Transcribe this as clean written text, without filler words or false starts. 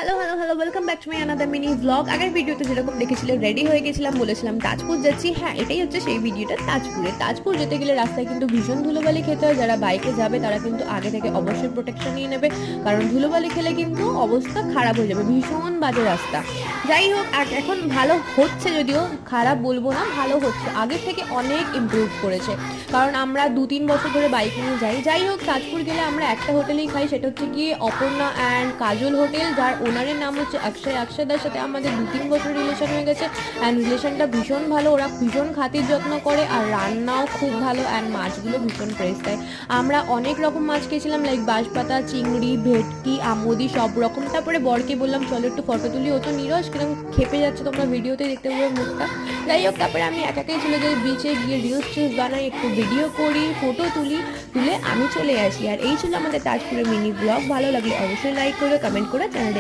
Hello hello hello welcome back to my another mini blog. আগের ভিডিওতে যেরকম দেখেছিলে রেডি হয়ে গেছিলাম, বলেছিলাম তাজপুর যাচ্ছি। হ্যাঁ, এটাই হচ্ছে সেই ভিডিওটা। তাজপুর যেতে গেলে রাস্তায় কিন্তু ভীষণ ধুলোবালি খেতে হয়। যারা বাইকে যাবে তারা কিন্তু আগে থেকে অবশ্যই প্রোটেকশন নিয়ে নেবে, কারণ ধুলোবালি খেলে কিন্তু অবস্থা খারাপ হয়ে যাবে। ভীষণ বাজে রাস্তা। যাই হোক, এখন ভালো হচ্ছে, যদিও খারাপ বলবো না, ভালো হচ্ছে, আগের থেকে অনেক ইমপ্রুভ করেছে। কারণ আমরা 2-3 বছর ধরে বাইক নিয়ে যাই হোক, তাজপুর গেলে আমরা একটা হোটেলেই খাই, সেটা হচ্ছে গিয়ে অপর্ণা অ্যান্ড কাজল হোটেল, যার ওনারের নাম হচ্ছে অক্ষয়দার সাথে আমাদের 2-3 বছর রিলেশন হয়ে গেছে। অ্যান্ড রিলেশনটা ভীষণ ভালো, ওরা ভীষণ খাতির যত্ন করে, আর রান্নাও খুব ভালো, অ্যান্ড মাছগুলো ভীষণ ফ্রেশ দেয়। আমরা অনেক রকম মাছ খেয়েছিলাম, লাইক বাঁশপাতা, চিংড়ি, ভেটকি, আমোদি, সব রকম। তারপরে বরকে বললাম চলো একটু ফটো তুলি, ও তো নিরস কিরকম খেপে যাচ্ছে, তোমরা ভিডিওতে দেখতে পাবে মুখটা। যাই হোক, তারপরে আমি একাই চলে যাই বিচে, গিয়ে রিলস বানাই, একটু ভিডিও করি, ফটো তুলে আমি চলে আসি। আর এই ছিল আমাদের তাজপুরের মিনি ব্লগ। ভালো লাগলে অবশ্যই লাইক করে, কমেন্ট করে চ্যানেলটা